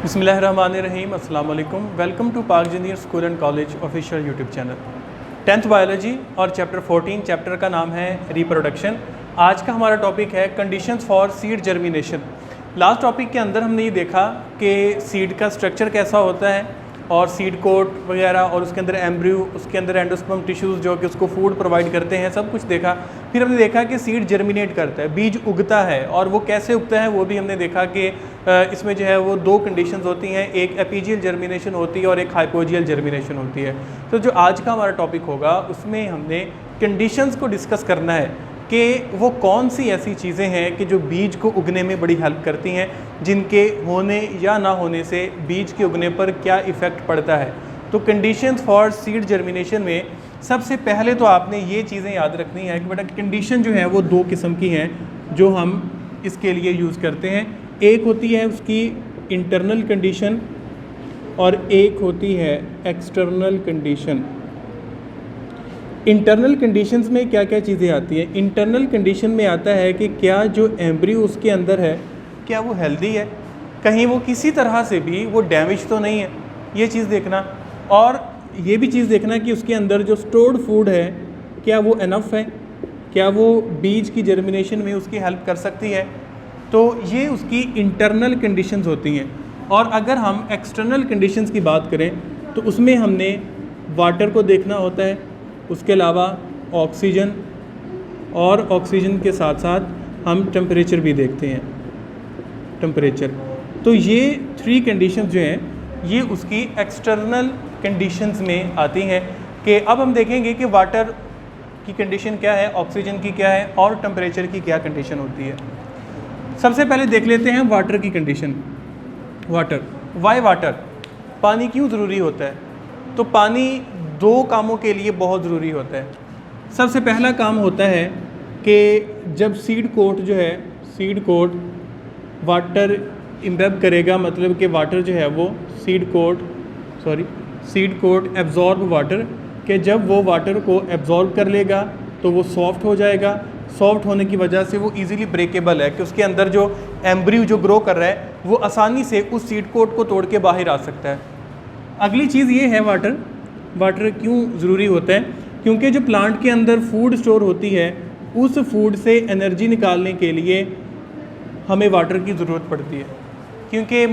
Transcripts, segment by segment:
बिस्मिल्लाहिर्रहमानिर्रहीम अस्सलाम वालेकुम। वेलकम टू पाक junior school and college official YouTube channel. 10th biology और चैप्टर 14 चैप्टर का नाम है रिप्रोडक्शन। आज का हमारा टॉपिक है conditions for seed germination. Last topic के अंदर हमने ये देखा कि सीड का स्ट्रक्चर कैसा होता है और सीड कोट वगैरह और उसके अंदर एम्ब्रियो, उसके अंदर एंडोस्पर्म टिश्यूज़ जो कि उसको फूड प्रोवाइड करते हैं, सब कुछ देखा। फिर हमने देखा कि सीड जर्मिनेट करता है, बीज उगता है, और वो कैसे उगता है वो भी हमने देखा कि इसमें जो है वो दो कंडीशंस होती हैं, एक एपीजियल जर्मिनेशन होती है और एक हाइपोजियल जर्मिनेशन होती है। तो जो आज का हमारा टॉपिक होगा उसमें हमने कंडीशंस को डिस्कस करना है कि वो कौन सी ऐसी चीज़ें हैं कि जो बीज को उगने में बड़ी हेल्प करती हैं, जिनके होने या ना होने से बीज के उगने पर क्या इफ़ेक्ट पड़ता है। तो कंडीशंस फॉर सीड जर्मिनेशन में सबसे पहले तो आपने ये चीज़ें याद रखनी है कि बेटा कंडीशन जो है वो दो किस्म की हैं जो हम इसके लिए यूज़ करते हैं। एक होती है उसकी इंटरनल कंडीशन और एक होती है एक्सटर्नल कंडीशन। इंटरनल कंडीशंस में क्या क्या चीज़ें आती हैं? इंटरनल कंडीशन में आता है कि क्या जो एम्ब्रियो उसके अंदर है क्या वो हेल्दी है, कहीं वो किसी तरह से भी वो डैमेज तो नहीं है, ये चीज़ देखना। और ये भी चीज़ देखना कि उसके अंदर जो स्टोर्ड फूड है क्या वो इनफ है, क्या वो बीज की जर्मिनेशन में उसकी हेल्प कर सकती है। तो ये उसकी इंटरनल कंडीशंस होती हैं। और अगर हम एक्सटर्नल कंडीशंस की बात करें तो उसमें हमने वाटर को देखना होता है, उसके अलावा ऑक्सीजन, और ऑक्सीजन के साथ साथ हम टेम्परेचर भी देखते हैं, टेम्परेचर। तो ये थ्री कंडीशंस जो हैं ये उसकी एक्सटर्नल कंडीशंस में आती हैं कि अब हम देखेंगे कि वाटर की कंडीशन क्या है, ऑक्सीजन की क्या है और टेम्परेचर की क्या कंडीशन होती है। सबसे पहले देख लेते हैं वाटर की कंडीशन। वाटर, वाई वाटर, पानी क्यों ज़रूरी होता है? तो पानी दो कामों के लिए बहुत ज़रूरी होता है। सबसे पहला काम होता है कि जब सीड कोट जो है, सीड कोट वाटर इम्बेब करेगा, मतलब कि वाटर जो है वो सीड कोट एब्जॉर्ब वाटर, कि जब वो वाटर को एब्जॉर्ब कर लेगा तो वो सॉफ्ट हो जाएगा। सॉफ्ट होने की वजह से वो इजीली ब्रेकेबल है कि उसके अंदर जो एम्ब्रियो जो ग्रो कर रहा है वो आसानी से उस सीड कोट को तोड़ के बाहर आ सकता है। अगली चीज़ ये है वाटर। वाटर क्यों ज़रूरी होता है? क्योंकि जो प्लांट के अंदर फूड स्टोर होती है उस फूड से एनर्जी निकालने के लिए हमें वाटर की ज़रूरत पड़ती है। क्योंकि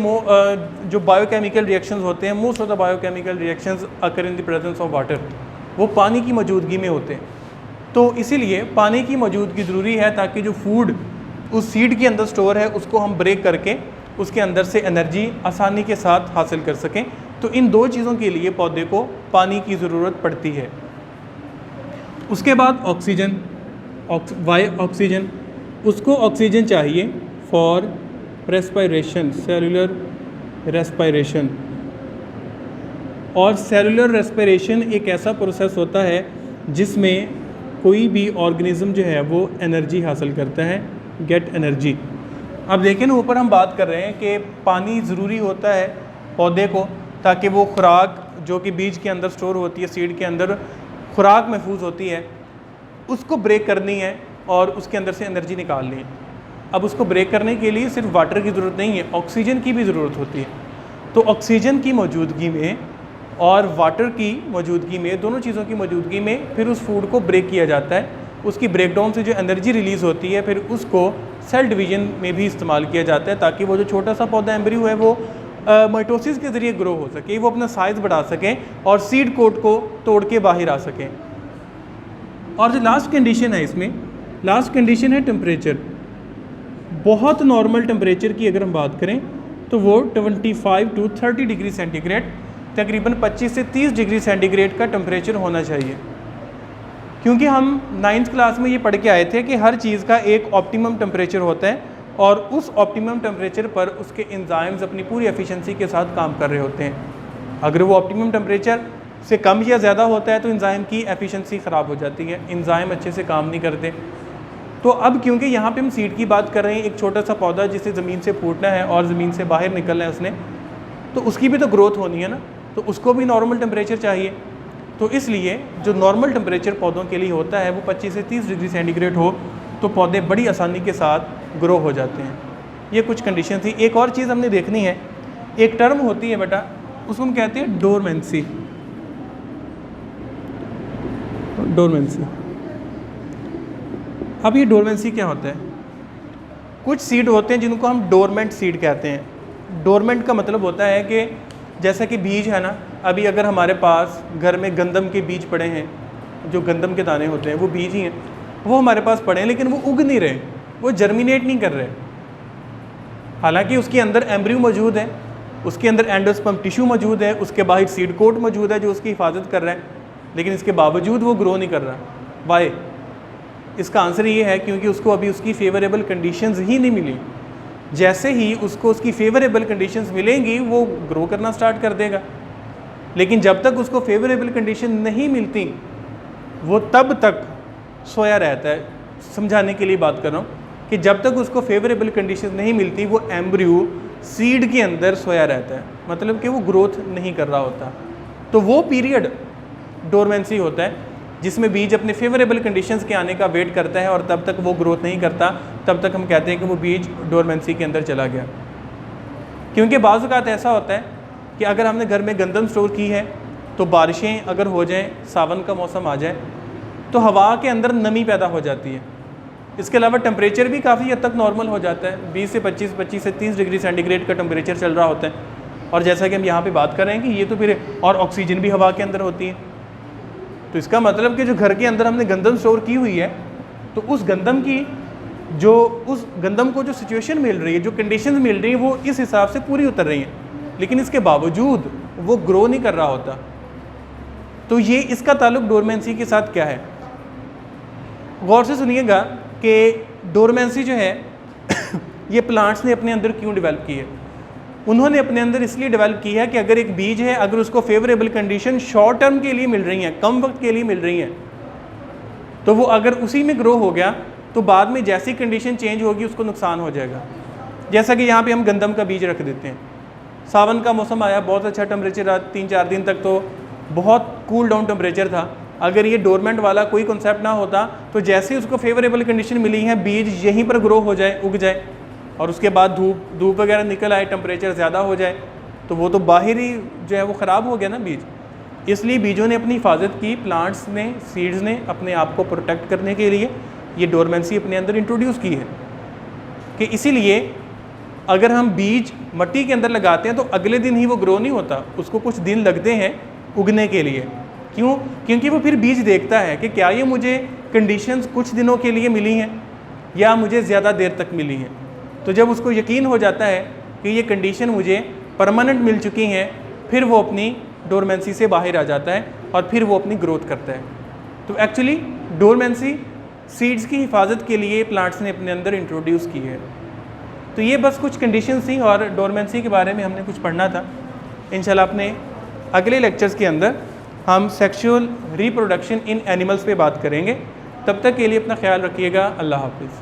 जो बायोकेमिकल रिएक्शंस होते हैं, most of the biochemical reactions occur in the presence of water, वो पानी की मौजूदगी में होते हैं। तो इसीलिए पानी की मौजूदगी ज़रूरी है ताकि जो फूड उस सीड के अंदर स्टोर है उसको हम ब्रेक करके उसके अंदर से एनर्जी आसानी के साथ हासिल कर सकें। तो इन दो चीज़ों के लिए पौधे को पानी की ज़रूरत पड़ती है। उसके बाद ऑक्सीजन, वाई ऑक्सीजन, उसको ऑक्सीजन चाहिए फॉर रेस्पायरेशन, सेलुलर रेस्पायरेशन। और सेलुलर रेस्पायरेशन एक ऐसा प्रोसेस होता है जिसमें कोई भी ऑर्गेनिज्म जो है वो एनर्जी हासिल करता है, गेट एनर्जी। अब देखें ना, ऊपर हम बात कर रहे हैं कि पानी ज़रूरी होता है पौधे को ताकि वो खुराक जो कि बीज के अंदर स्टोर होती है, सीड के अंदर खुराक महफूज होती है, उसको ब्रेक करनी है और उसके अंदर से एनर्जी निकालनी है। अब उसको ब्रेक करने के लिए सिर्फ वाटर की ज़रूरत नहीं है, ऑक्सीजन की भी ज़रूरत होती है। तो ऑक्सीजन की मौजूदगी में और वाटर की मौजूदगी में, दोनों चीज़ों की मौजूदगी में फिर उस फूड को ब्रेक किया जाता है। उसकी ब्रेकडाउन से जो एनर्जी रिलीज़ होती है फिर उसको सेल डिवीज़न में भी इस्तेमाल किया जाता है ताकि वो जो छोटा सा पौधा एम्ब्रियो है वो माइटोसिस के ज़रिए ग्रो हो सके, वो अपना साइज़ बढ़ा सकें और सीड कोट को तोड़ के बाहर आ सकें। और जो लास्ट कंडीशन है इसमें, लास्ट कंडीशन है टेम्परेचर। बहुत नॉर्मल टेम्परेचर की अगर हम बात करें तो वो 25 to 30 डिग्री सेंटीग्रेड, तकरीबन 25 से 30 डिग्री सेंटीग्रेड का टेम्परेचर होना चाहिए। क्योंकि हम 9th क्लास में ये पढ़ के आए थे कि हर चीज़ का एक ऑप्टिमम टेम्परेचर होता है और उस ऑप्टिमम टेम्परेचर पर उसके एंजाइम्स अपनी पूरी एफिशिएंसी के साथ काम कर रहे होते हैं। अगर वो ऑप्टिमम टेम्परेचर से कम या ज़्यादा होता है तो एंजाइम की एफिशिएंसी ख़राब हो जाती है, एंजाइम अच्छे से काम नहीं करते। तो अब क्योंकि यहाँ पे हम सीड की बात कर रहे हैं, एक छोटा सा पौधा जिसे ज़मीन से फूटना है और ज़मीन से बाहर निकलना है उसने, तो उसकी भी तो ग्रोथ होनी है ना, तो उसको भी नॉर्मल टेम्परेचर चाहिए। तो इसलिए जो नॉर्मल टेम्परेचर पौधों के लिए होता है वो 25 से 30 डिग्री सेंटीग्रेड हो तो पौधे बड़ी आसानी के साथ ग्रो हो जाते हैं। ये कुछ कंडीशन थी। एक और चीज़ हमने देखनी है एक टर्म होती है बेटा, उसको हम कहते हैं डोरमेंसी। डोरमेंसी। अब ये डोरमेंसी क्या होता है? कुछ सीड होते हैं जिनको हम डोरमेंट सीड कहते हैं। डोरमेंट का मतलब होता है कि जैसा कि बीज है ना, अभी अगर हमारे पास घर में गंदम के बीज पड़े हैं, जो गंदम के दाने होते हैं वो बीज ही हैं, वो हमारे पास पड़े हैं लेकिन वो उग नहीं रहे, वो जर्मिनेट नहीं कर रहे। हालांकि उसके अंदर एम्ब्रियो मौजूद है, उसके अंदर एंडोस्पर्म टिश्यू मौजूद है, उसके बाहर सीड कोट मौजूद है जो उसकी हिफाजत कर रहा है, लेकिन इसके बावजूद वो ग्रो नहीं कर रहा। वाई? इसका आंसर ये है क्योंकि उसको अभी उसकी फेवरेबल कंडीशंस ही नहीं मिली। जैसे ही उसको उसकी फेवरेबल कंडीशंस मिलेंगी वो ग्रो करना स्टार्ट कर देगा, लेकिन जब तक उसको फेवरेबल कंडीशन नहीं मिलती वो तब तक सोया रहता है। समझाने के लिए बात कर रहा हूँ कि जब तक उसको फेवरेबल कंडीशन नहीं मिलती वो एम्ब्रियो सीड के अंदर सोया रहता है, मतलब कि वो ग्रोथ नहीं कर रहा होता। तो वो पीरियड डोरमेंसी होता है जिसमें बीज अपने फेवरेबल कंडीशंस के आने का वेट करता है और तब तक वो ग्रोथ नहीं करता, तब तक हम कहते हैं कि वो बीज डोरमेंसी के अंदर चला गया। क्योंकि बाज़ औक़ात ऐसा होता है कि अगर हमने घर में गंदम स्टोर की है तो बारिशें अगर हो जाएं, सावन का मौसम आ जाए तो हवा के अंदर नमी पैदा हो जाती है। इसके अलावा टेम्परेचर भी काफ़ी हद तक नॉर्मल हो जाता है, 20 से 25 से 30 डिग्री सेंटीग्रेड का टेम्परेचर चल रहा होता है। और जैसा कि हम यहाँ पे बात कर रहे हैं कि ये तो फिर और ऑक्सीजन भी हवा के अंदर होती है, तो इसका मतलब कि जो घर के अंदर हमने गंदम स्टोर की हुई है तो उस गंदम को जो सिचुएशन मिल रही है, जो कंडीशंस मिल रही हैं वो इस हिसाब से पूरी उतर रही हैं, लेकिन इसके बावजूद वो ग्रो नहीं कर रहा होता। तो ये इसका ताल्लुक डोरमेंसी के साथ क्या है? गौर से सुनिएगा कि डोरमेंसी जो है ये प्लांट्स ने अपने अंदर क्यों डेवलप की है। उन्होंने अपने अंदर इसलिए डेवलप की है कि अगर एक बीज है, अगर उसको फेवरेबल कंडीशन शॉर्ट टर्म के लिए मिल रही हैं, कम वक्त के लिए मिल रही हैं, तो वो अगर उसी में ग्रो हो गया तो बाद में जैसी कंडीशन चेंज होगी उसको नुकसान हो जाएगा। जैसा कि यहाँ पे हम गंदम का बीज रख देते हैं, सावन का मौसम आया, बहुत अच्छा टेम्परेचर रहा, 3-4 दिन तक तो बहुत कूल डाउन टेम्परेचर था। अगर ये डोरमेंट वाला कोई कॉन्सेप्ट ना होता तो जैसे उसको फेवरेबल कंडीशन मिली है बीज यहीं पर ग्रो हो जाए, उग जाए, और उसके बाद धूप वगैरह निकल आए, टेम्परेचर ज़्यादा हो जाए, तो वो तो बाहरी जो है वो ख़राब हो गया ना बीज। इसलिए बीजों ने अपनी हिफाजत की, प्लांट्स ने, सीड्स ने अपने आप को प्रोटेक्ट करने के लिए ये डोरमेंसी अपने अंदर इंट्रोड्यूस की है। कि इसीलिए अगर हम बीज मिट्टी के अंदर लगाते हैं तो अगले दिन ही वो ग्रो नहीं होता, उसको कुछ दिन लगते हैं उगने के लिए। क्यों? क्योंकि वो फिर बीज देखता है कि क्या ये मुझे कंडीशंस कुछ दिनों के लिए मिली हैं या मुझे ज़्यादा देर तक मिली हैं। तो जब उसको यकीन हो जाता है कि ये कंडीशन मुझे परमानेंट मिल चुकी हैं, फिर वो अपनी डोरमेंसी से बाहर आ जाता है और फिर वो अपनी ग्रोथ करता है। तो एक्चुअली डोरमेंसी सीड्स की हिफाजत के लिए प्लांट्स ने अपने अंदर इंट्रोड्यूस की है। तो ये बस कुछ कंडीशन थी और डोरमेंसी के बारे में हमने कुछ पढ़ना था। इंशाल्लाह अपने अगले लेक्चर्स के अंदर हम सेक्सुअल रिप्रोडक्शन इन एनिमल्स पे बात करेंगे। तब तक के लिए अपना ख्याल रखिएगा। अल्लाह हाफ़िज़।